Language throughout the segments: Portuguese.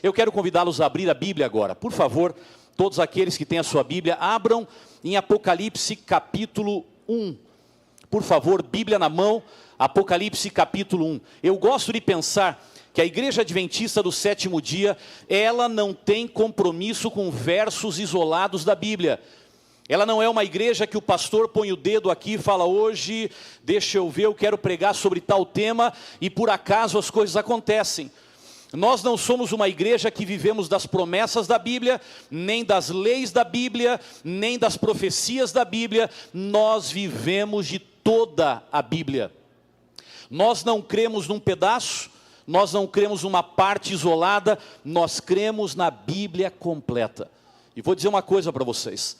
Eu quero convidá-los a abrir a Bíblia agora. Por favor, todos aqueles que têm a sua Bíblia, abram em Apocalipse capítulo 1. Por favor, Bíblia na mão, Apocalipse capítulo 1. Eu gosto de pensar que a Igreja Adventista do Sétimo Dia, ela não tem compromisso com versos isolados da Bíblia. Ela não é uma igreja que o pastor põe o dedo aqui e fala: hoje, deixa eu ver, eu quero pregar sobre tal tema, e por acaso as coisas acontecem. Nós não somos uma igreja que vivemos das promessas da Bíblia, nem das leis da Bíblia, nem das profecias da Bíblia. Nós vivemos de toda a Bíblia. Nós não cremos num pedaço, nós não cremos numa parte isolada, nós cremos na Bíblia completa. E vou dizer uma coisa para vocês.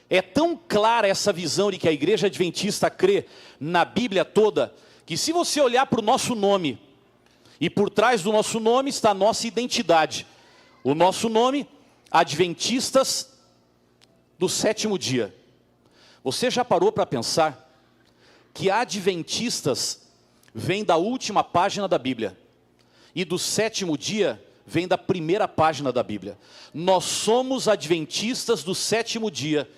É tão clara essa visão de que a Igreja Adventista crê na Bíblia toda, que se você olhar para o nosso nome, e por trás do nosso nome está a nossa identidade. O nosso nome, Adventistas do Sétimo Dia. Você já parou para pensar que Adventistas vem da última página da Bíblia, e do sétimo dia vem da primeira página da Bíblia? Nós somos Adventistas do Sétimo Dia,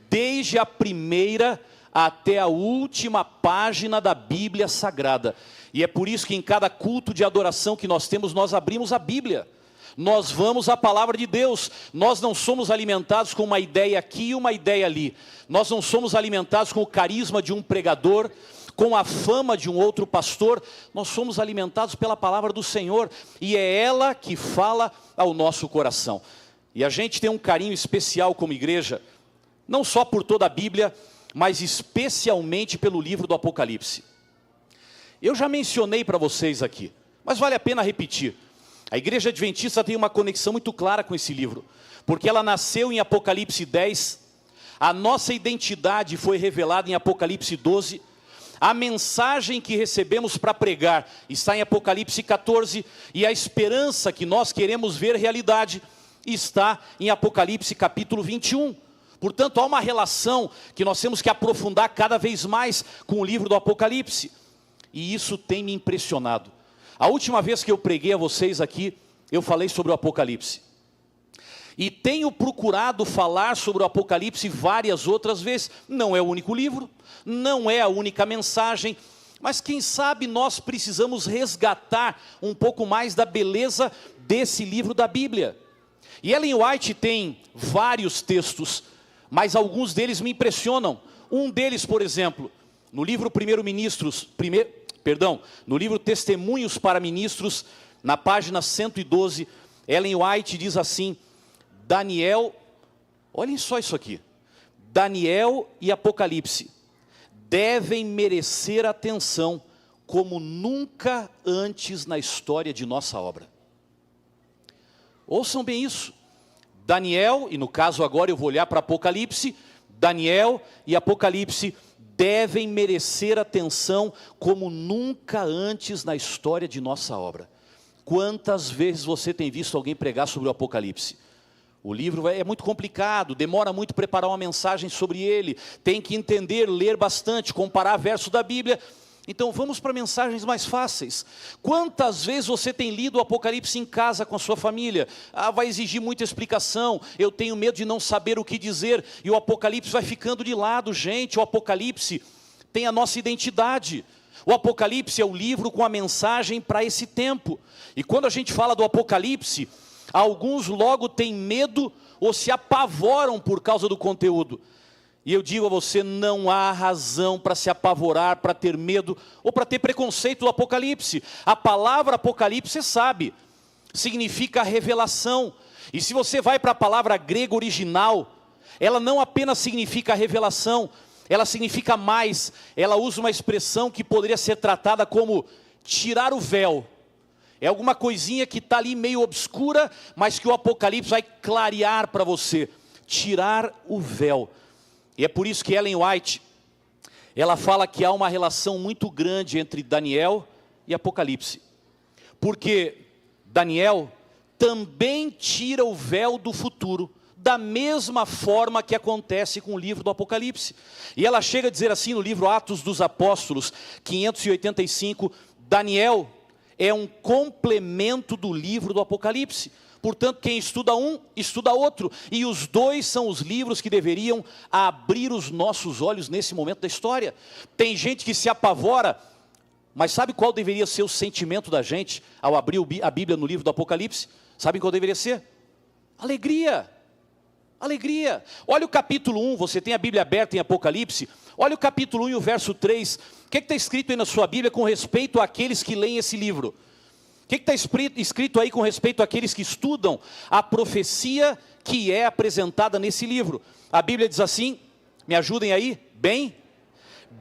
desde a primeira até a última página da Bíblia Sagrada. E é por isso que em cada culto de adoração que nós temos, nós abrimos a Bíblia. Nós vamos à palavra de Deus. Nós não somos alimentados com uma ideia aqui e uma ideia ali. Nós não somos alimentados com o carisma de um pregador, com a fama de um outro pastor. Nós somos alimentados pela palavra do Senhor, e é ela que fala ao nosso coração. E a gente tem um carinho especial como igreja, não só por toda a Bíblia, mas especialmente pelo livro do Apocalipse. Eu já mencionei para vocês aqui, mas vale a pena repetir. A Igreja Adventista tem uma conexão muito clara com esse livro, porque ela nasceu em Apocalipse 10, a nossa identidade foi revelada em Apocalipse 12, a mensagem que recebemos para pregar está em Apocalipse 14, e a esperança que nós queremos ver realidade está em Apocalipse capítulo 21. Portanto, há uma relação que nós temos que aprofundar cada vez mais com o livro do Apocalipse. E isso tem me impressionado. A última vez que eu preguei a vocês aqui, eu falei sobre o Apocalipse. E tenho procurado falar sobre o Apocalipse várias outras vezes. Não é o único livro, não é a única mensagem, mas quem sabe nós precisamos resgatar um pouco mais da beleza desse livro da Bíblia. E Ellen White tem vários textos, mas alguns deles me impressionam. Um deles, por exemplo, no livro no livro Testemunhos para Ministros, na página 112, Ellen White diz assim: Daniel, olhem só isso aqui, Daniel e Apocalipse devem merecer atenção como nunca antes na história de nossa obra. Ouçam bem isso. Daniel, e no caso agora eu vou olhar para Apocalipse, Daniel e Apocalipse devem merecer atenção como nunca antes na história de nossa obra. Quantas vezes você tem visto alguém pregar sobre o Apocalipse? O livro é muito complicado, demora muito preparar uma mensagem sobre ele, tem que entender, ler bastante, comparar versos da Bíblia. Então vamos para mensagens mais fáceis. Quantas vezes você tem lido o Apocalipse em casa com a sua família? Vai exigir muita explicação, eu tenho medo de não saber o que dizer, e o Apocalipse vai ficando de lado. Gente, o Apocalipse tem a nossa identidade. O Apocalipse é o livro com a mensagem para esse tempo. E quando a gente fala do Apocalipse, alguns logo têm medo ou se apavoram por causa do conteúdo. E eu digo a você, não há razão para se apavorar, para ter medo ou para ter preconceito do Apocalipse. A palavra Apocalipse, você sabe, significa revelação. E se você vai para a palavra grega original, ela não apenas significa revelação, ela significa mais. Ela usa uma expressão que poderia ser tratada como tirar o véu. É alguma coisinha que está ali meio obscura, mas que o Apocalipse vai clarear para você. Tirar o véu. E é por isso que Ellen White, ela fala que há uma relação muito grande entre Daniel e Apocalipse. Porque Daniel também tira o véu do futuro, da mesma forma que acontece com o livro do Apocalipse. E ela chega a dizer assim no livro Atos dos Apóstolos, 585, Daniel é um complemento do livro do Apocalipse. Portanto, quem estuda um, estuda outro. E os dois são os livros que deveriam abrir os nossos olhos nesse momento da história. Tem gente que se apavora, mas sabe qual deveria ser o sentimento da gente ao abrir a Bíblia no livro do Apocalipse? Sabe qual deveria ser? Alegria. Alegria. Olha o capítulo 1, você tem a Bíblia aberta em Apocalipse. Olha o capítulo 1 e o verso 3. O que está escrito aí na sua Bíblia com respeito àqueles que leem esse livro? O que está escrito aí com respeito àqueles que estudam a profecia que é apresentada nesse livro? A Bíblia diz assim, me ajudem aí,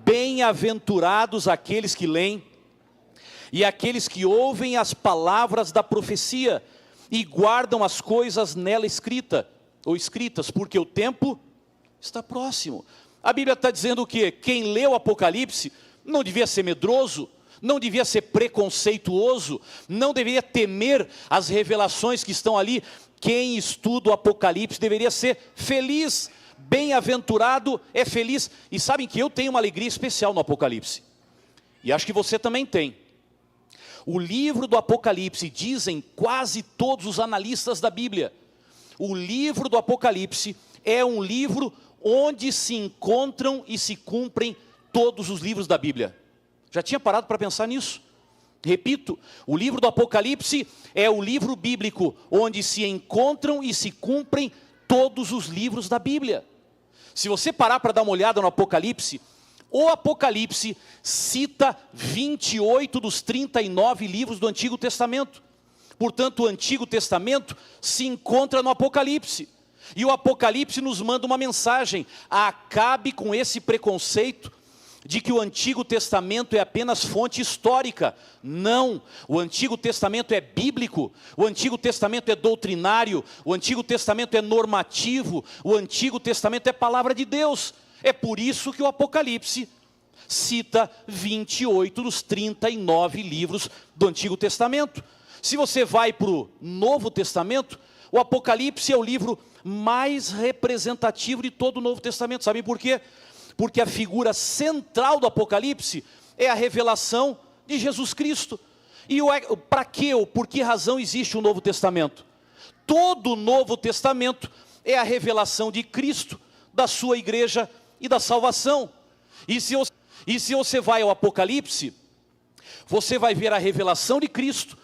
bem-aventurados aqueles que leem e aqueles que ouvem as palavras da profecia e guardam as coisas nela escritas, porque o tempo está próximo. A Bíblia está dizendo o quê? Quem lê o Apocalipse não devia ser medroso, não devia ser preconceituoso, não deveria temer as revelações que estão ali. Quem estuda o Apocalipse deveria ser feliz, bem-aventurado é feliz. E sabem que eu tenho uma alegria especial no Apocalipse, e acho que você também tem. O livro do Apocalipse, dizem quase todos os analistas da Bíblia, o livro do Apocalipse é um livro onde se encontram e se cumprem todos os livros da Bíblia. Já tinha parado para pensar nisso? Repito, o livro do Apocalipse é o livro bíblico onde se encontram e se cumprem todos os livros da Bíblia. Se você parar para dar uma olhada no Apocalipse, o Apocalipse cita 28 dos 39 livros do Antigo Testamento. Portanto, o Antigo Testamento se encontra no Apocalipse. E o Apocalipse nos manda uma mensagem: acabe com esse preconceito de que o Antigo Testamento é apenas fonte histórica. Não, o Antigo Testamento é bíblico, o Antigo Testamento é doutrinário, o Antigo Testamento é normativo, o Antigo Testamento é palavra de Deus. É por isso que o Apocalipse cita 28 dos 39 livros do Antigo Testamento. Se você vai para o Novo Testamento, o Apocalipse é o livro mais representativo de todo o Novo Testamento. Sabe por quê? Porque a figura central do Apocalipse é a revelação de Jesus Cristo. E para que ou por que razão existe o Novo Testamento? Todo o Novo Testamento é a revelação de Cristo, da sua igreja e da salvação. E se você vai ao Apocalipse, você vai ver a revelação de Cristo,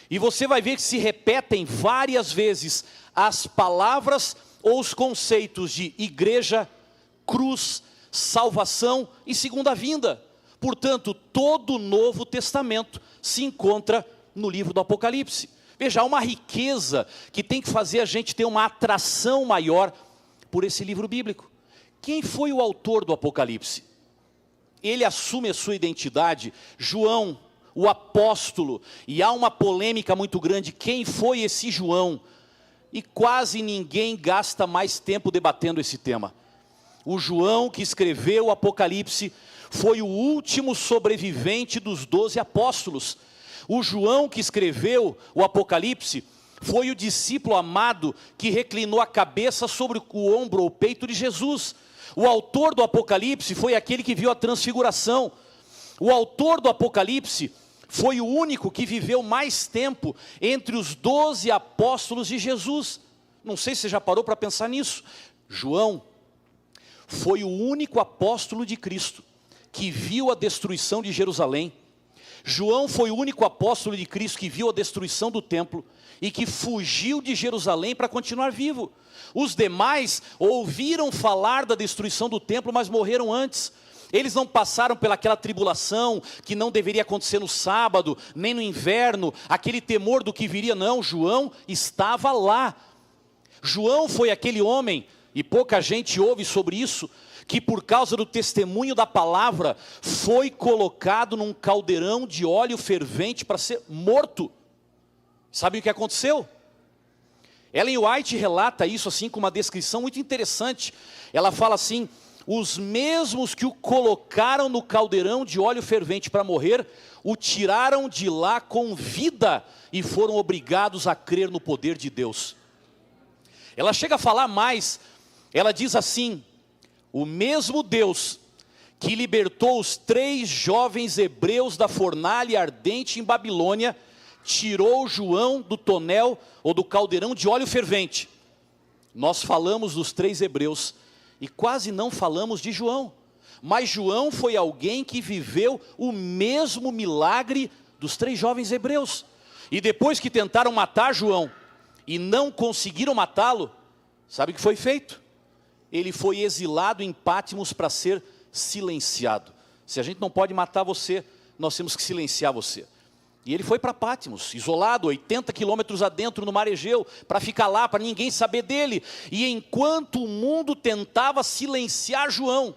e você vai ver que se repetem várias vezes as palavras ou os conceitos de igreja, cruz, salvação e segunda vinda. Portanto, todo o Novo Testamento se encontra no livro do Apocalipse. Veja, há uma riqueza que tem que fazer a gente ter uma atração maior por esse livro bíblico. Quem foi o autor do Apocalipse? Ele assume a sua identidade, João, o apóstolo, e há uma polêmica muito grande, quem foi esse João? E quase ninguém gasta mais tempo debatendo esse tema. O João que escreveu o Apocalipse foi o último sobrevivente dos 12 apóstolos. O João que escreveu o Apocalipse foi o discípulo amado que reclinou a cabeça sobre o ombro ou peito de Jesus. O autor do Apocalipse foi aquele que viu a transfiguração. O autor do Apocalipse foi o único que viveu mais tempo entre os 12 apóstolos de Jesus. Não sei se você já parou para pensar nisso. João foi o único apóstolo de Cristo que viu a destruição de Jerusalém. João foi o único apóstolo de Cristo que viu a destruição do templo e que fugiu de Jerusalém para continuar vivo. Os demais ouviram falar da destruição do templo, mas morreram antes. Eles não passaram pelaquela tribulação que não deveria acontecer no sábado, nem no inverno, aquele temor do que viria. Não, João estava lá. João foi aquele homem, e pouca gente ouve sobre isso, que por causa do testemunho da palavra, foi colocado num caldeirão de óleo fervente para ser morto. Sabe o que aconteceu? Ellen White relata isso assim com uma descrição muito interessante. Ela fala assim: os mesmos que o colocaram no caldeirão de óleo fervente para morrer, o tiraram de lá com vida e foram obrigados a crer no poder de Deus. Ela chega a falar mais, ela diz assim: o mesmo Deus que libertou os 3 jovens hebreus da fornalha ardente em Babilônia, tirou João do tonel ou do caldeirão de óleo fervente. Nós falamos dos 3 hebreus e quase não falamos de João. Mas João foi alguém que viveu o mesmo milagre dos 3 jovens hebreus. E depois que tentaram matar João e não conseguiram matá-lo, sabe o que foi feito? Ele foi exilado em Patmos para ser silenciado. Se a gente não pode matar você, nós temos que silenciar você. E ele foi para Patmos, isolado, 80 quilômetros adentro no mar Egeu, para ficar lá, para ninguém saber dele. E enquanto o mundo tentava silenciar João,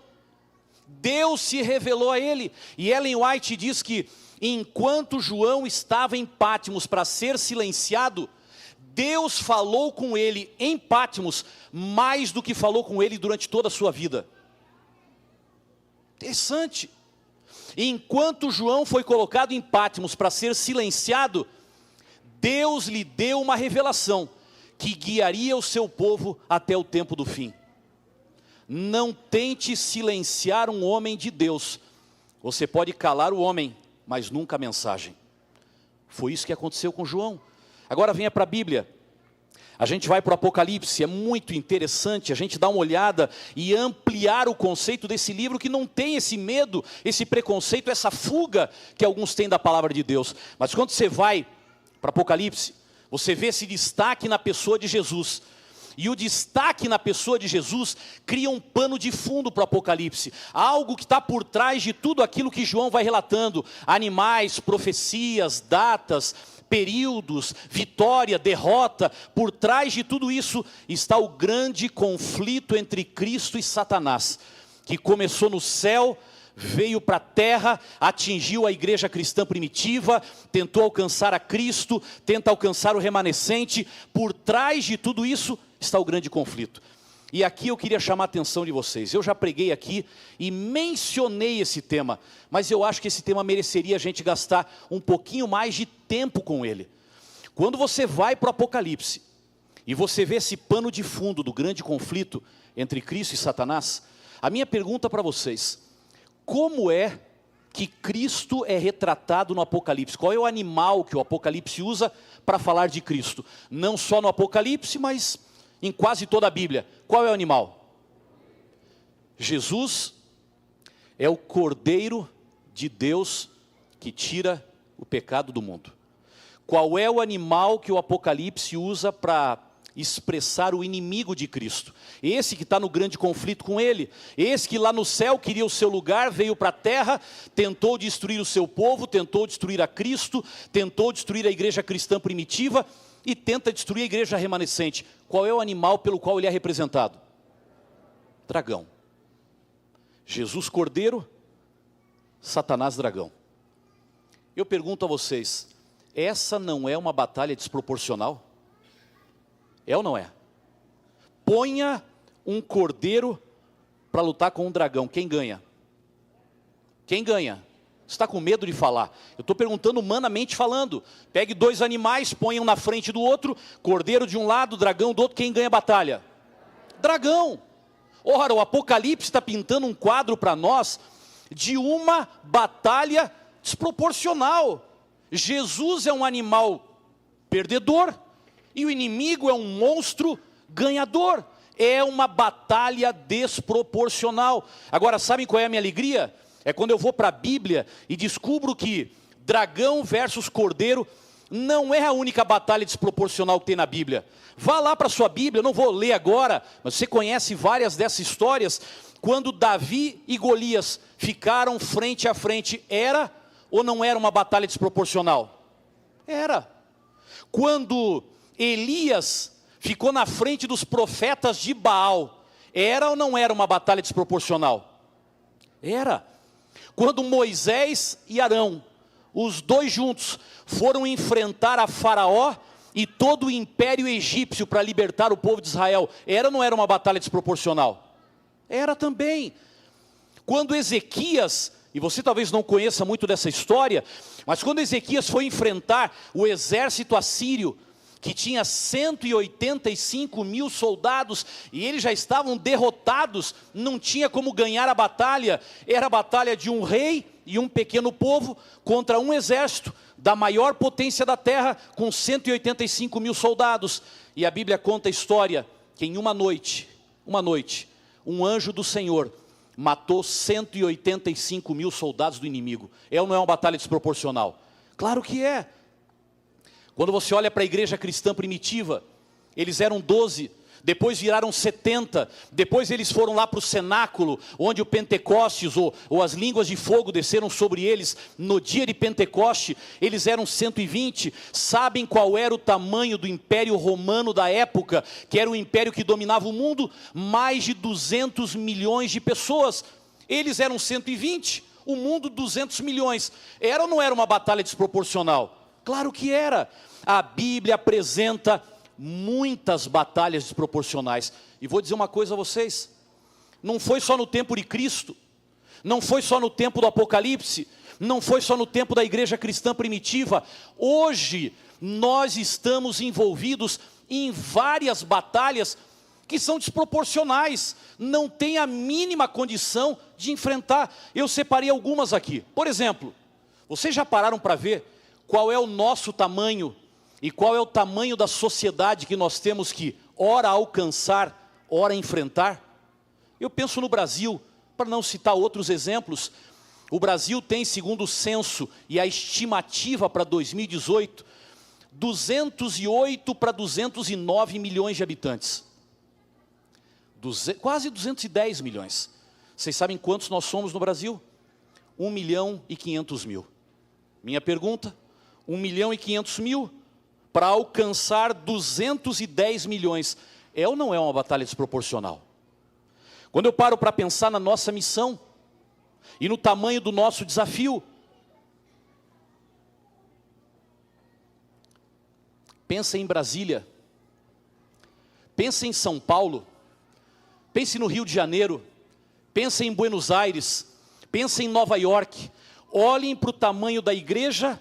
Deus se revelou a ele. E Ellen White diz que enquanto João estava em Patmos para ser silenciado, Deus falou com ele em Patmos mais do que falou com ele durante toda a sua vida. Interessante. Enquanto João foi colocado em Patmos para ser silenciado, Deus lhe deu uma revelação que guiaria o seu povo até o tempo do fim. Não tente silenciar um homem de Deus. Você pode calar o homem, mas nunca a mensagem. Foi isso que aconteceu com João. Agora venha para a Bíblia. A gente vai para o Apocalipse, é muito interessante a gente dar uma olhada e ampliar o conceito desse livro, que não tem esse medo, esse preconceito, essa fuga que alguns têm da palavra de Deus. Mas quando você vai para o Apocalipse, você vê esse destaque na pessoa de Jesus. E o destaque na pessoa de Jesus cria um pano de fundo para o Apocalipse. Algo que está por trás de tudo aquilo que João vai relatando. Animais, profecias, datas, períodos, vitória, derrota. Por trás de tudo isso está o grande conflito entre Cristo e Satanás, que começou no céu, veio para a terra, atingiu a igreja cristã primitiva, tentou alcançar a Cristo, tenta alcançar o remanescente. Por trás de tudo isso está o grande conflito. E aqui eu queria chamar a atenção de vocês. Eu já preguei aqui e mencionei esse tema, mas eu acho que esse tema mereceria a gente gastar um pouquinho mais de tempo com ele. Quando você vai para o Apocalipse e você vê esse pano de fundo do grande conflito entre Cristo e Satanás, a minha pergunta para vocês: como é que Cristo é retratado no Apocalipse? Qual é o animal que o Apocalipse usa para falar de Cristo? Não só no Apocalipse, mas em quase toda a Bíblia. Qual é o animal? Jesus é o Cordeiro de Deus que tira o pecado do mundo. Qual é o animal que o Apocalipse usa para expressar o inimigo de Cristo? Esse que está no grande conflito com ele. Esse que lá no céu queria o seu lugar, veio para a terra, tentou destruir o seu povo, tentou destruir a Cristo, tentou destruir a igreja cristã primitiva e tenta destruir a igreja remanescente. Qual é o animal pelo qual ele é representado? Dragão. Jesus cordeiro, Satanás dragão. Eu pergunto a vocês, essa não é uma batalha desproporcional? É ou não é? Ponha um cordeiro para lutar com um dragão, quem ganha? Quem ganha? Você está com medo de falar? Eu estou perguntando humanamente falando. Pegue 2 animais, ponha um na frente do outro, cordeiro de um lado, dragão do outro, quem ganha a batalha? Dragão. Ora, o Apocalipse está pintando um quadro para nós de uma batalha desproporcional. Jesus é um animal perdedor e o inimigo é um monstro ganhador. É uma batalha desproporcional. Agora, sabem qual é a minha alegria? É quando eu vou para a Bíblia e descubro que dragão versus cordeiro não é a única batalha desproporcional que tem na Bíblia. Vá lá para a sua Bíblia, eu não vou ler agora, mas você conhece várias dessas histórias. Quando Davi e Golias ficaram frente a frente, era ou não era uma batalha desproporcional? Era. Quando Elias ficou na frente dos profetas de Baal, era ou não era uma batalha desproporcional? Era. Quando Moisés e Arão, os 2 juntos, foram enfrentar a Faraó e todo o império egípcio para libertar o povo de Israel, era ou não era uma batalha desproporcional? Era também. Quando Ezequias, e você talvez não conheça muito dessa história, mas quando Ezequias foi enfrentar o exército assírio, que tinha 185 mil soldados, e eles já estavam derrotados, não tinha como ganhar a batalha. Era a batalha de um rei e um pequeno povo contra um exército da maior potência da terra, com 185 mil soldados. E a Bíblia conta a história que em uma noite, um anjo do Senhor matou 185 mil soldados do inimigo. É ou não é uma batalha desproporcional? Claro que é. Quando você olha para a igreja cristã primitiva, eles eram 12, depois viraram 70, depois eles foram lá para o cenáculo, onde o Pentecostes ou as línguas de fogo desceram sobre eles no dia de Pentecoste. Eles eram 120, sabem qual era o tamanho do Império Romano da época, que era o império que dominava o mundo? Mais de 200 milhões de pessoas. Eles eram 120, o mundo 200 milhões. Era ou não era uma batalha desproporcional? Claro que era. A Bíblia apresenta muitas batalhas desproporcionais. E vou dizer uma coisa a vocês: não foi só no tempo de Cristo, não foi só no tempo do Apocalipse, não foi só no tempo da igreja cristã primitiva. Hoje nós estamos envolvidos em várias batalhas que são desproporcionais, não tem a mínima condição de enfrentar. Eu separei algumas aqui. Por exemplo, vocês já pararam para ver qual é o nosso tamanho e qual é o tamanho da sociedade que nós temos que ora alcançar, ora enfrentar? Eu penso no Brasil, para não citar outros exemplos. O Brasil tem, segundo o censo e a estimativa para 2018, 208 para 209 milhões de habitantes. Quase 210 milhões. Vocês sabem quantos nós somos no Brasil? 1.500.000. Minha pergunta: 1.500.000 para alcançar 210 milhões. É ou não é uma batalha desproporcional? Quando eu paro para pensar na nossa missão e no tamanho do nosso desafio, pensa em Brasília, pensa em São Paulo, pense no Rio de Janeiro, pense em Buenos Aires, pense em Nova York. Olhem para o tamanho da igreja,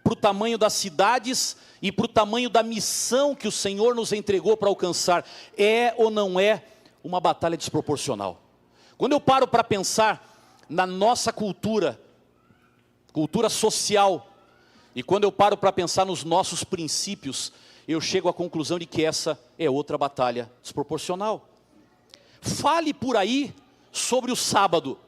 para o tamanho das cidades e para o tamanho da missão que o Senhor nos entregou para alcançar. É ou não é uma batalha desproporcional? Quando eu paro para pensar na nossa cultura social, e quando eu paro para pensar nos nossos princípios, eu chego à conclusão de que essa é outra batalha desproporcional. Fale por aí sobre o sábado,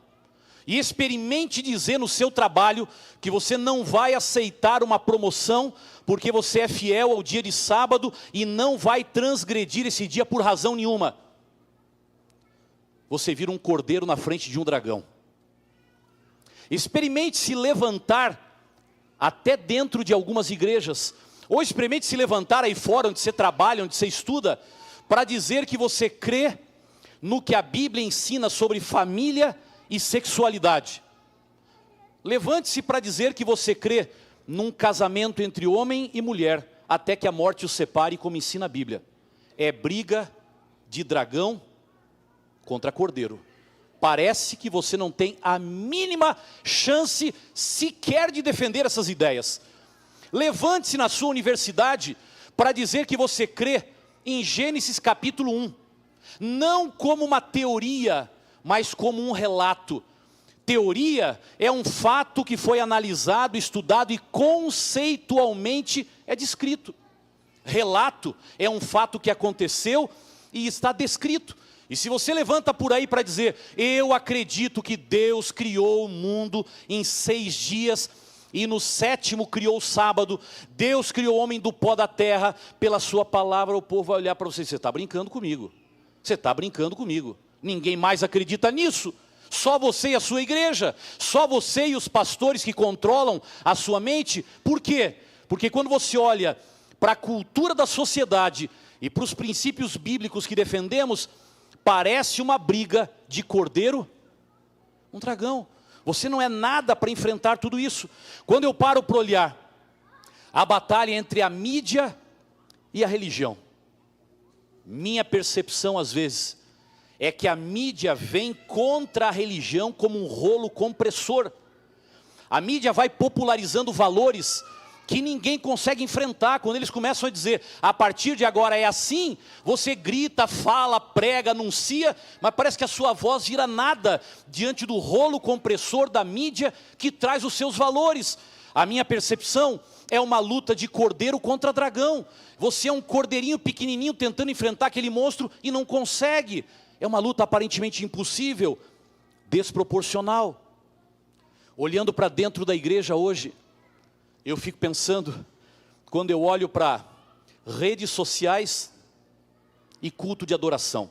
e experimente dizer no seu trabalho que você não vai aceitar uma promoção porque você é fiel ao dia de sábado e não vai transgredir esse dia por razão nenhuma. Você vira um cordeiro na frente de um dragão. Experimente se levantar até dentro de algumas igrejas, ou experimente se levantar aí fora onde você trabalha, onde você estuda, para dizer que você crê no que a Bíblia ensina sobre família e sexualidade. Levante-se para dizer que você crê num casamento entre homem e mulher, até que a morte os separe, como ensina a Bíblia. É briga de dragão contra cordeiro. Parece que você não tem a mínima chance sequer de defender essas ideias. Levante-se na sua universidade para dizer que você crê em Gênesis capítulo 1, não como uma teoria, mas como um relato. Teoria é um fato que foi analisado, estudado e conceitualmente é descrito. Relato é um fato que aconteceu e está descrito. E se você levanta por aí para dizer: eu acredito que Deus criou o mundo em 6 dias e no 7º criou o sábado, Deus criou o homem do pó da terra, pela sua palavra, o povo vai olhar para você: você está brincando comigo, você está brincando comigo. Ninguém mais acredita nisso, só você e a sua igreja, só você e os pastores que controlam a sua mente. Por quê? Porque quando você olha para a cultura da sociedade e para os princípios bíblicos que defendemos, parece uma briga de cordeiro, um dragão. Você não é nada para enfrentar tudo isso. Quando eu paro para olhar a batalha entre a mídia e a religião, minha percepção às vezes é que a mídia vem contra a religião como um rolo compressor. A mídia vai popularizando valores que ninguém consegue enfrentar. Quando eles começam a dizer, a partir de agora é assim, você grita, fala, prega, anuncia, mas parece que a sua voz vira nada diante do rolo compressor da mídia que traz os seus valores. A minha percepção é uma luta de cordeiro contra dragão. Você é um cordeirinho pequenininho tentando enfrentar aquele monstro e não consegue. É uma luta aparentemente impossível, desproporcional. Olhando para dentro da igreja hoje, eu fico pensando, quando eu olho para redes sociais e culto de adoração,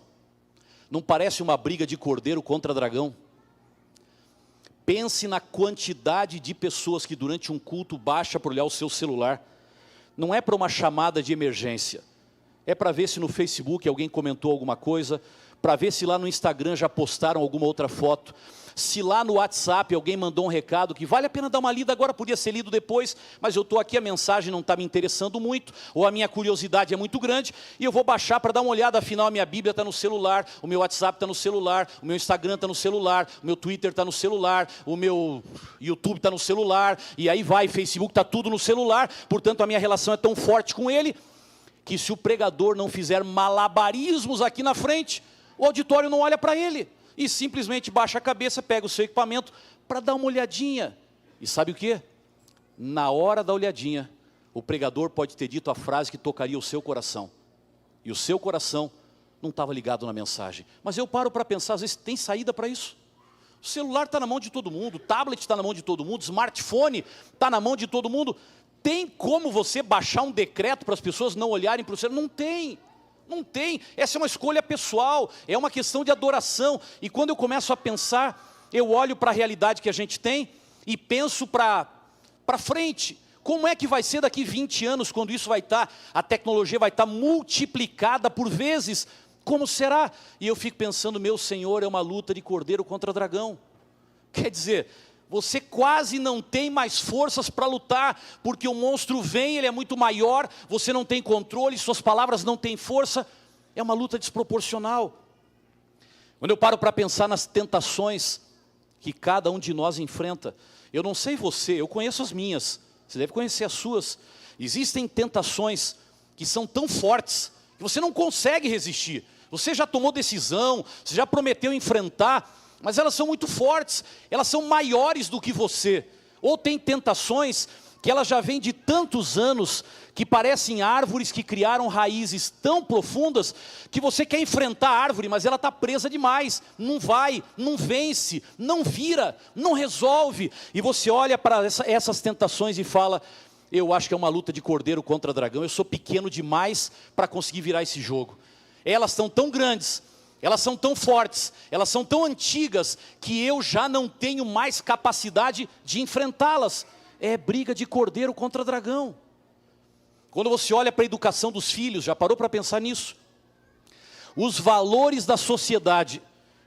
não parece uma briga de cordeiro contra dragão? Pense na quantidade de pessoas que durante um culto baixa para olhar o seu celular. Não é para uma chamada de emergência, é para ver se no Facebook alguém comentou alguma coisa, para ver se lá no Instagram já postaram alguma outra foto, se lá no WhatsApp alguém mandou um recado que vale a pena dar uma lida agora, podia ser lido depois, mas eu estou aqui, a mensagem não está me interessando muito, ou a minha curiosidade é muito grande, e eu vou baixar para dar uma olhada, afinal a minha Bíblia está no celular, o meu WhatsApp está no celular, o meu Instagram está no celular, o meu Twitter está no celular, o meu YouTube está no celular, e aí vai, Facebook está tudo no celular, portanto a minha relação é tão forte com ele, que se o pregador não fizer malabarismos aqui na frente, o auditório não olha para ele, e simplesmente baixa a cabeça, pega o seu equipamento para dar uma olhadinha. E sabe o que? Na hora da olhadinha, o pregador pode ter dito a frase que tocaria o seu coração. E o seu coração não estava ligado na mensagem. Mas eu paro para pensar, às vezes tem saída para isso. O celular está na mão de todo mundo, o tablet está na mão de todo mundo, o smartphone está na mão de todo mundo. Tem como você baixar um decreto para as pessoas não olharem para o celular? Não tem. Não tem, essa é uma escolha pessoal, é uma questão de adoração. E quando eu começo a pensar, eu olho para a realidade que a gente tem e penso para frente. Como é que vai ser daqui 20 anos, quando isso vai estar, a tecnologia vai estar multiplicada por vezes? Como será? E eu fico pensando, meu Senhor, é uma luta de cordeiro contra dragão. Quer dizer, você quase não tem mais forças para lutar, porque o monstro vem, ele é muito maior, você não tem controle, suas palavras não têm força, é uma luta desproporcional. Quando eu paro para pensar nas tentações que cada um de nós enfrenta, eu não sei você, eu conheço as minhas, você deve conhecer as suas. Existem tentações que são tão fortes, que você não consegue resistir, você já tomou decisão, você já prometeu enfrentar, mas elas são muito fortes, elas são maiores do que você. Ou tem tentações que elas já vêm de tantos anos, que parecem árvores que criaram raízes tão profundas, que você quer enfrentar a árvore, mas ela está presa demais, não vai, não vence, não vira, não resolve. E você olha para essas tentações e fala, eu acho que é uma luta de cordeiro contra dragão, eu sou pequeno demais para conseguir virar esse jogo. Elas estão tão grandes, elas são tão fortes, elas são tão antigas, que eu já não tenho mais capacidade de enfrentá-las. É briga de cordeiro contra dragão. Quando você olha para a educação dos filhos, já parou para pensar nisso? Os valores da sociedade,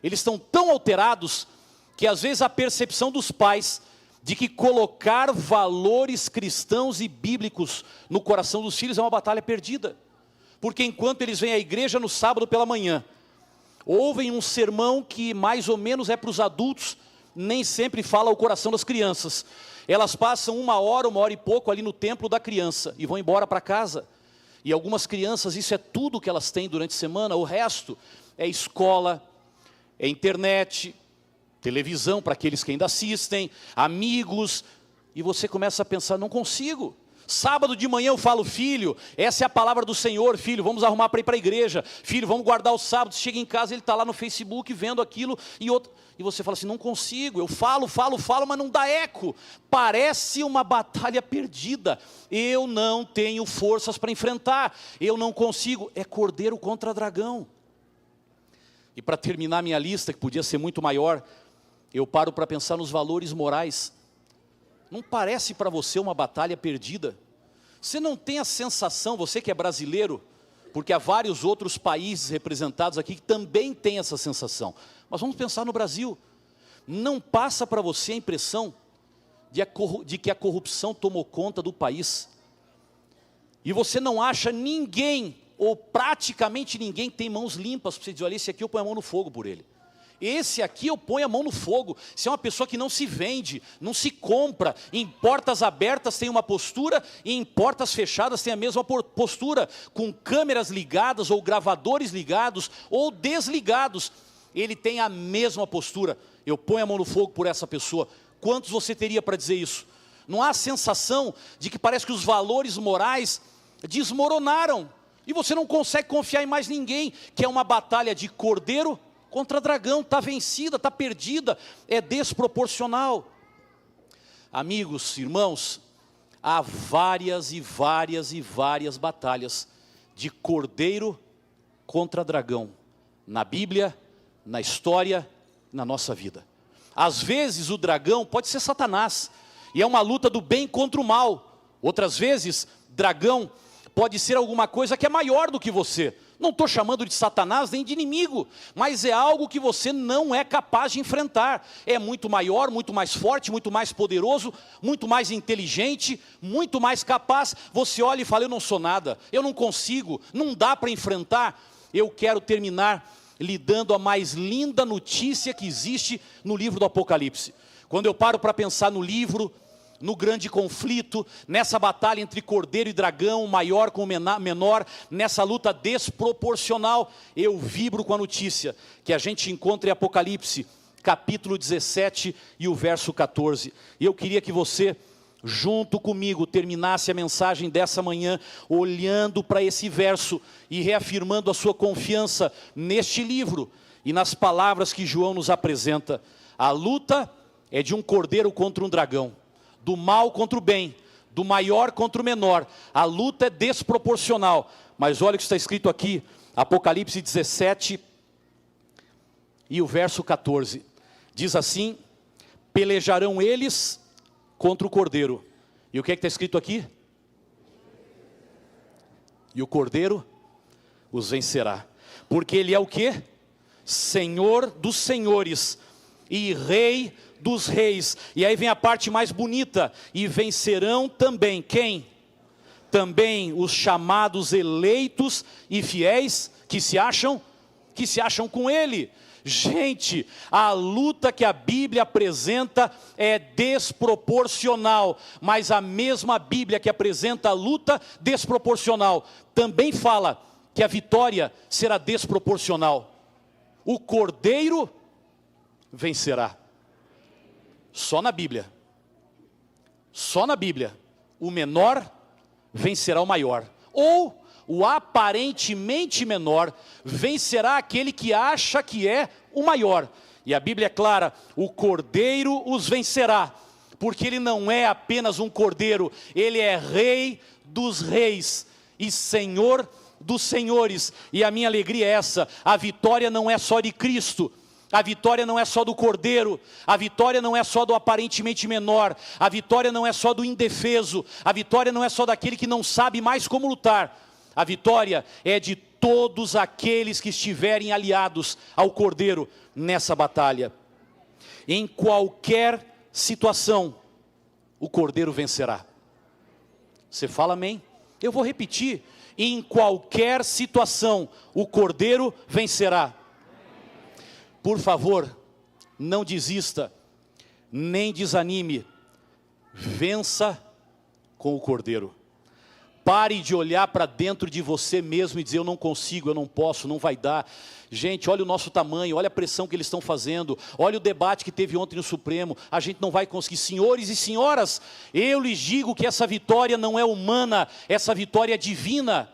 eles estão tão alterados, que às vezes a percepção dos pais, de que colocar valores cristãos e bíblicos no coração dos filhos é uma batalha perdida. Porque enquanto eles vêm à igreja no sábado pela manhã, ouvem um sermão que mais ou menos é para os adultos, nem sempre fala ao coração das crianças. Elas passam uma hora e pouco ali no templo da criança e vão embora para casa. E algumas crianças, isso é tudo que elas têm durante a semana, o resto é escola, é internet, televisão para aqueles que ainda assistem, amigos, e você começa a pensar, não consigo. Sábado de manhã eu falo, filho, essa é a palavra do Senhor, filho, vamos arrumar para ir para a igreja, filho, vamos guardar o sábado. Chega em casa, ele está lá no Facebook vendo aquilo e você fala assim, não consigo, eu falo, mas não dá eco, parece uma batalha perdida, eu não tenho forças para enfrentar, eu não consigo, é cordeiro contra dragão. E para terminar minha lista, que podia ser muito maior, eu paro para pensar nos valores morais. Não parece para você uma batalha perdida? Você não tem a sensação, você que é brasileiro, porque há vários outros países representados aqui que também têm essa sensação. Mas vamos pensar no Brasil. Não passa para você a impressão de que a corrupção tomou conta do país? E você não acha ninguém, ou praticamente ninguém, que tem mãos limpas para você dizer, olha, esse aqui eu ponho a mão no fogo por ele. esse aqui eu ponho a mão no fogo. Se é uma pessoa que não se vende, não se compra, em portas abertas tem uma postura e em portas fechadas tem a mesma postura, com câmeras ligadas ou gravadores ligados ou desligados, ele tem a mesma postura. Eu ponho a mão no fogo por essa pessoa. Quantos você teria para dizer isso? Não há a sensação de que parece que os valores morais desmoronaram e você não consegue confiar em mais ninguém, que é uma batalha de cordeiro contra dragão, está vencida, está perdida, é desproporcional. Amigos, irmãos, há várias e várias e várias batalhas de cordeiro contra dragão, na Bíblia, na história, na nossa vida. Às vezes o dragão pode ser Satanás, e é uma luta do bem contra o mal. Outras vezes, dragão pode ser alguma coisa que é maior do que você. Não estou chamando de Satanás nem de inimigo, mas é algo que você não é capaz de enfrentar. É muito maior, muito mais forte, muito mais poderoso, muito mais inteligente, muito mais capaz. Você olha e fala, eu não sou nada, eu não consigo, não dá para enfrentar. Eu quero terminar lhe dando a mais linda notícia que existe no livro do Apocalipse. Quando eu paro para pensar no livro, no grande conflito, nessa batalha entre cordeiro e dragão, maior com o menor, nessa luta desproporcional, eu vibro com a notícia que a gente encontra em Apocalipse, capítulo 17 e o verso 14. E eu queria que você, junto comigo, terminasse a mensagem dessa manhã, olhando para esse verso e reafirmando a sua confiança neste livro e nas palavras que João nos apresenta. A luta é de um cordeiro contra um dragão, do mal contra o bem, do maior contra o menor. A luta é desproporcional, mas olha o que está escrito aqui, Apocalipse 17 e o verso 14, diz assim, pelejarão eles contra o cordeiro, e o que é que está escrito aqui? E o cordeiro os vencerá, porque ele é o quê? Senhor dos senhores e Rei dos reis. E aí vem a parte mais bonita, e vencerão também, quem? Também os chamados eleitos e fiéis, que se acham com ele. Gente, a luta que a Bíblia apresenta é desproporcional, mas a mesma Bíblia que apresenta a luta desproporcional, também fala que a vitória será desproporcional. O cordeiro vencerá. Só na Bíblia, o menor vencerá o maior, ou o aparentemente menor vencerá aquele que acha que é o maior. E a Bíblia é clara, o cordeiro os vencerá, porque ele não é apenas um cordeiro, ele é Rei dos reis e Senhor dos senhores. E a minha alegria é essa, a vitória não é só de Cristo, a vitória não é só do cordeiro, a vitória não é só do aparentemente menor, a vitória não é só do indefeso, a vitória não é só daquele que não sabe mais como lutar, a vitória é de todos aqueles que estiverem aliados ao cordeiro nessa batalha. Em qualquer situação, o cordeiro vencerá. Você fala amém? Eu vou repetir, em qualquer situação, o cordeiro vencerá. Por favor, não desista, nem desanime, vença com o cordeiro. Pare de olhar para dentro de você mesmo e dizer, eu não consigo, eu não posso, não vai dar. Gente, olha o nosso tamanho, olha a pressão que eles estão fazendo, olha o debate que teve ontem no Supremo, a gente não vai conseguir. Senhores e senhoras, eu lhes digo que essa vitória não é humana, essa vitória é divina.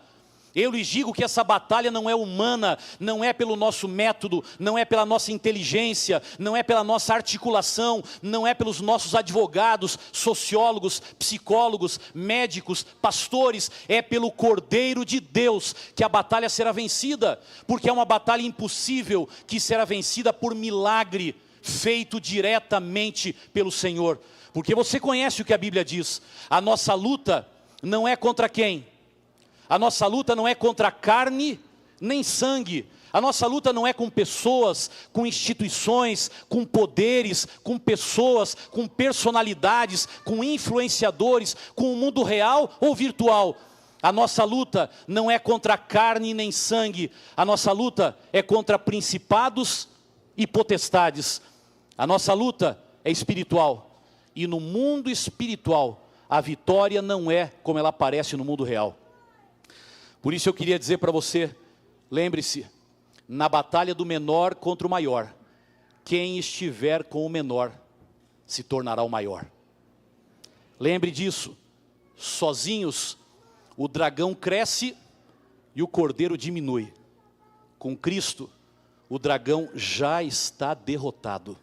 Eu lhes digo que essa batalha não é humana, não é pelo nosso método, não é pela nossa inteligência, não é pela nossa articulação, não é pelos nossos advogados, sociólogos, psicólogos, médicos, pastores, é pelo Cordeiro de Deus que a batalha será vencida, porque é uma batalha impossível que será vencida por milagre feito diretamente pelo Senhor. Porque você conhece o que a Bíblia diz, a nossa luta não é contra quem? A nossa luta não é contra carne nem sangue. A nossa luta não é com pessoas, com instituições, com poderes, com pessoas, com personalidades, com influenciadores, com o mundo real ou virtual. A nossa luta não é contra carne nem sangue. A nossa luta é contra principados e potestades. A nossa luta é espiritual. E no mundo espiritual, a vitória não é como ela aparece no mundo real. Por isso eu queria dizer para você, lembre-se, na batalha do menor contra o maior, quem estiver com o menor se tornará o maior. Lembre disso, sozinhos o dragão cresce e o cordeiro diminui. Com Cristo, o dragão já está derrotado.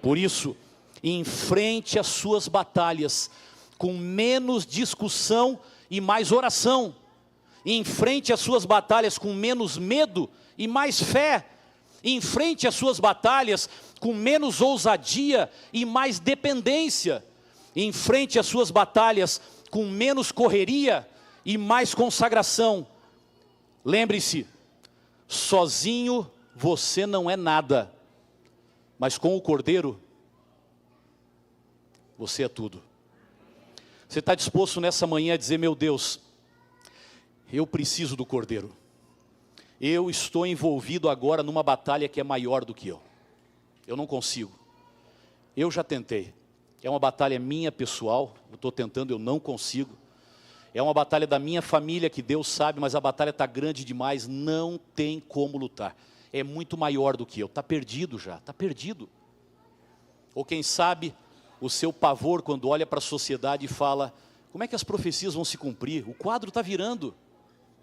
Por isso, enfrente as suas batalhas com menos discussão e mais oração. Enfrente as suas batalhas com menos medo e mais fé. Enfrente as suas batalhas com menos ousadia e mais dependência. Enfrente as suas batalhas com menos correria e mais consagração. Lembre-se, sozinho você não é nada, mas com o Cordeiro, você é tudo. Você está disposto nessa manhã a dizer, meu Deus, eu preciso do Cordeiro. Eu estou envolvido agora numa batalha que é maior do que eu. Eu não consigo. Eu já tentei. É uma batalha minha pessoal, eu estou tentando, eu não consigo. É uma batalha da minha família que Deus sabe, mas a batalha está grande demais, não tem como lutar. É muito maior do que eu, está perdido já, está perdido. Ou quem sabe, o seu pavor quando olha para a sociedade e fala, como é que as profecias vão se cumprir? O quadro está virando,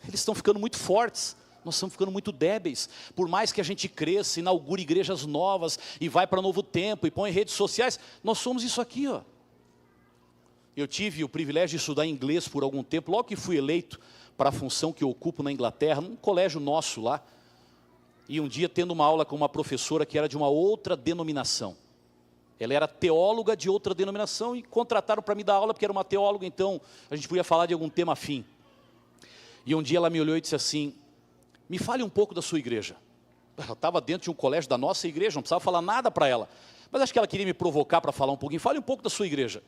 eles estão ficando muito fortes. Nós estamos ficando muito débeis. Por mais que a gente cresça, inaugure igrejas novas e vai para Novo Tempo e põe redes sociais, nós somos isso aqui, ó. Eu tive o privilégio de estudar inglês por algum tempo, logo que fui eleito para a função que eu ocupo na Inglaterra, num colégio nosso lá. E um dia tendo uma aula com uma professora que era de uma outra denominação. Ela era teóloga de outra denominação e contrataram para me dar aula porque era uma teóloga, então a gente podia falar de algum tema afim. E um dia ela me olhou e disse assim, me fale um pouco da sua igreja. Ela estava dentro de um colégio da nossa igreja, não precisava falar nada para ela. Mas acho que ela queria me provocar para falar um pouquinho. Fale um pouco da sua igreja.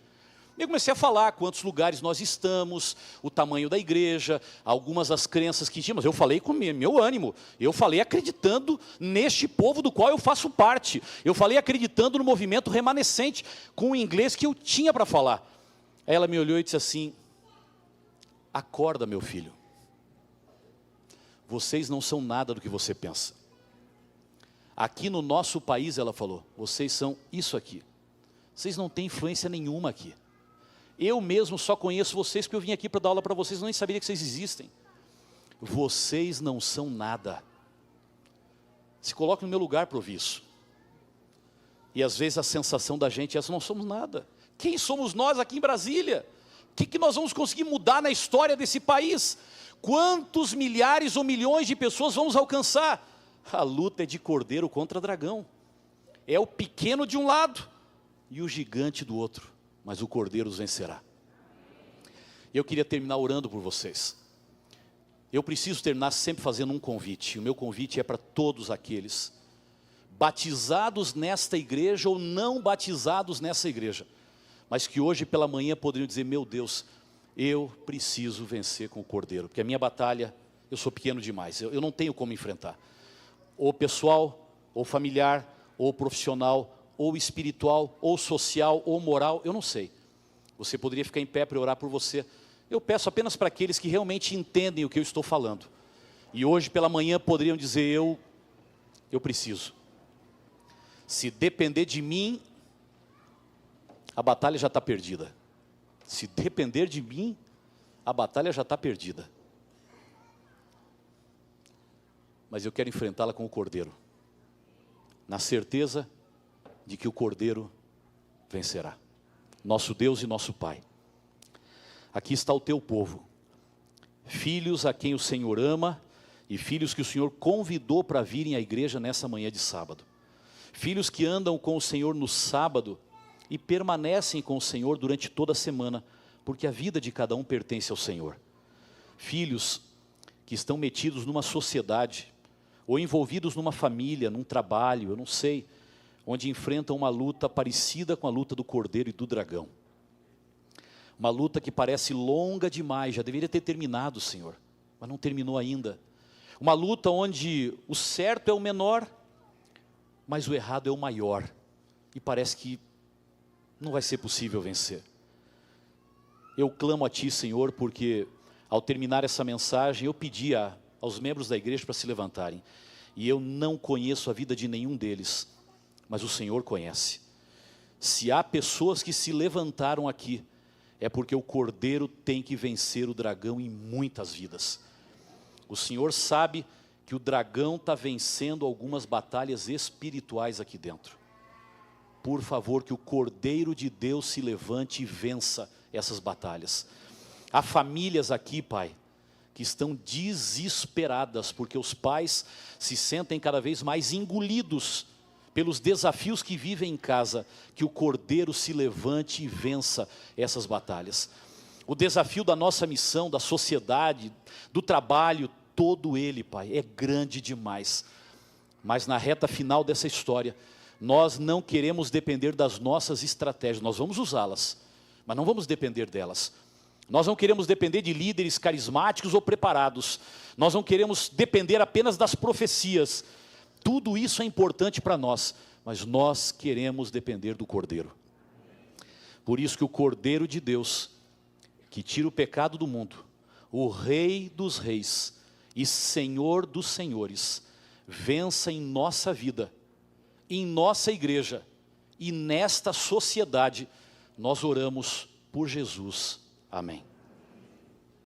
E eu comecei a falar quantos lugares nós estamos, o tamanho da igreja, algumas das crenças que tínhamos. Eu falei com meu ânimo. Eu falei acreditando neste povo do qual eu faço parte. Eu falei acreditando no movimento remanescente, com o inglês que eu tinha para falar. Aí ela me olhou e disse assim, acorda, meu filho. Vocês não são nada do que você pensa. Aqui no nosso país, ela falou, vocês são isso aqui. Vocês não têm influência nenhuma aqui. Eu mesmo só conheço vocês porque eu vim aqui para dar aula para vocês, eu nem sabia que vocês existem. Vocês não são nada. Se coloque no meu lugar para ouvir isso. E às vezes a sensação da gente é essa, não somos nada. Quem somos nós aqui em Brasília? O que nós vamos conseguir mudar na história desse país? Quantos milhares ou milhões de pessoas vamos alcançar? A luta é de cordeiro contra dragão. É o pequeno de um lado e o gigante do outro. Mas o cordeiro os vencerá. Eu queria terminar orando por vocês. Eu preciso terminar sempre fazendo um convite. O meu convite é para todos aqueles batizados nesta igreja ou não batizados nessa igreja, mas que hoje pela manhã poderiam dizer, meu Deus, eu preciso vencer com o Cordeiro, porque a minha batalha, eu sou pequeno demais, eu não tenho como enfrentar. Ou pessoal, ou familiar, ou profissional, ou espiritual, ou social, ou moral, eu não sei. Você poderia ficar em pé para orar por você. Eu peço apenas para aqueles que realmente entendem o que eu estou falando. E hoje pela manhã poderiam dizer, eu preciso. Se depender de mim, a batalha já está perdida. Se depender de mim, a batalha já está perdida. Mas eu quero enfrentá-la com o Cordeiro, na certeza de que o Cordeiro vencerá. Nosso Deus e nosso Pai. Aqui está o teu povo, filhos a quem o Senhor ama e filhos que o Senhor convidou para virem à igreja nessa manhã de sábado. Filhos que andam com o Senhor no sábado e permanecem com o Senhor durante toda a semana, porque a vida de cada um pertence ao Senhor. Filhos que estão metidos numa sociedade, ou envolvidos numa família, num trabalho, eu não sei, onde enfrentam uma luta parecida com a luta do cordeiro e do dragão. Uma luta que parece longa demais, já deveria ter terminado, Senhor, mas não terminou ainda. Uma luta onde o certo é o menor, mas o errado é o maior, e parece que não vai ser possível vencer. Eu clamo a Ti, Senhor, porque ao terminar essa mensagem, eu pedi aos membros da igreja para se levantarem, e eu não conheço a vida de nenhum deles, mas o Senhor conhece. Se há pessoas que se levantaram aqui, é porque o Cordeiro tem que vencer o dragão em muitas vidas. O Senhor sabe que o dragão está vencendo algumas batalhas espirituais aqui dentro. Por favor, que o Cordeiro de Deus se levante e vença essas batalhas. Há famílias aqui, Pai, que estão desesperadas, porque os pais se sentem cada vez mais engolidos pelos desafios que vivem em casa. Que o Cordeiro se levante e vença essas batalhas. O desafio da nossa missão, da sociedade, do trabalho, todo ele, Pai, é grande demais. Mas na reta final dessa história, nós não queremos depender das nossas estratégias. Nós vamos usá-las, mas não vamos depender delas. Nós não queremos depender de líderes carismáticos ou preparados. Nós não queremos depender apenas das profecias. Tudo isso é importante para nós, mas nós queremos depender do Cordeiro. Por isso que o Cordeiro de Deus, que tira o pecado do mundo, o Rei dos Reis e Senhor dos Senhores, vença em nossa vida, em nossa igreja e nesta sociedade. Nós oramos por Jesus. Amém.